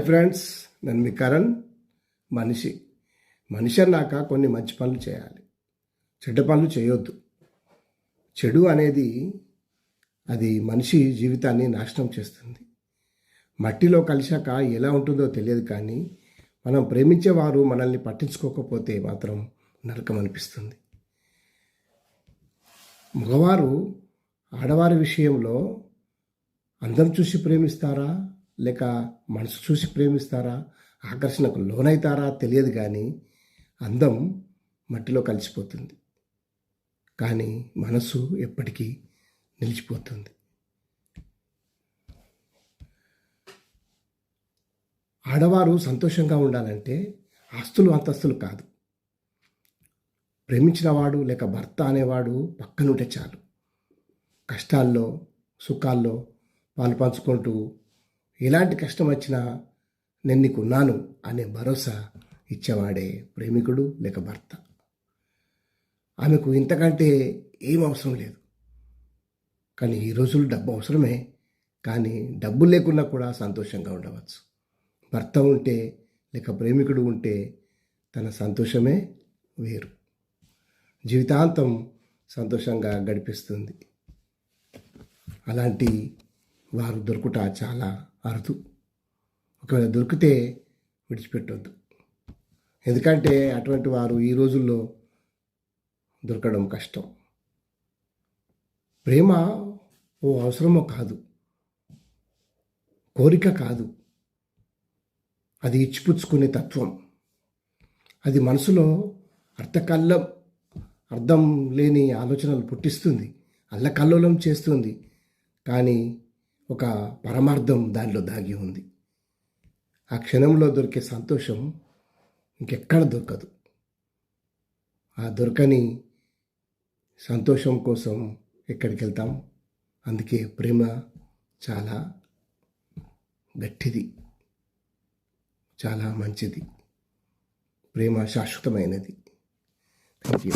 Friends, నేను మీ కరణ్. మనిషి మనిషి అన్నాక కొన్ని మంచి పనులు చేయాలి, చెడ్డ పనులు చేయొద్దు. చెడు అనేది అది మనిషి జీవితాన్ని నాశనం చేస్తుంది. మట్టిలో కలిశాక ఎలా ఉంటుందో తెలియదు, కానీ మనం ప్రేమించేవారు మనల్ని పట్టించుకోకపోతే మాత్రం నరకం అనిపిస్తుంది. మగవారు ఆడవారి విషయంలో అందం చూసి ప్రేమిస్తారా, లేక మనసు చూసి ప్రేమిస్తారా, ఆకర్షణకు లోనైతారా తెలియదు, కానీ అందం మట్టిలో కలిసిపోతుంది, కానీ మనసు ఎప్పటికీ నిలిచిపోతుంది. ఆడవారు సంతోషంగా ఉండాలంటే ఆస్తులు అంతస్తులు కాదు, ప్రేమించినవాడు లేక భర్త అనేవాడు పక్కనుంటే చాలు. కష్టాల్లో సుఖాల్లో పాలు పంచుకుంటూ ఎలాంటి కష్టం వచ్చినా నేను నీకున్నాను అనే భరోసా ఇచ్చేవాడే ప్రేమికుడు లేక భర్త. ఆమెకు ఇంతకంటే ఏం అవసరం లేదు. కానీ ఈ రోజులు డబ్బు అవసరమే, కానీ డబ్బు లేకున్నా కూడా సంతోషంగా ఉండవచ్చు. భర్త ఉంటే లేక ప్రేమికుడు ఉంటే తన సంతోషమే వేరు, జీవితాంతం సంతోషంగా గడిపిస్తుంది. అలాంటి వారు దొరుకుట చాలా అరుదు. ఒకవేళ దొరికితే విడిచిపెట్టొద్దు, ఎందుకంటే అటువంటి వారు ఈ రోజుల్లో దొరకడం కష్టం. ప్రేమ ఓ అవసరమో కాదు, కోరిక కాదు, అది ఇచ్చిపుచ్చుకునే తత్వం. అది మనసులో అర్థం లేని ఆలోచనలు పుట్టిస్తుంది, అల్లకల్లోలం చేస్తుంది, కానీ ఒక పరమార్థం దానిలో దాగి ఉంది. ఆ క్షణంలో దొరికే సంతోషం ఇంకెక్కడ దొరకదు. ఆ దొరకని సంతోషం కోసం ఎక్కడికి వెళ్తాం? అందుకే ప్రేమ చాలా గట్టిది, చాలా మంచిది. ప్రేమ శాశ్వతమైనది. Thank you.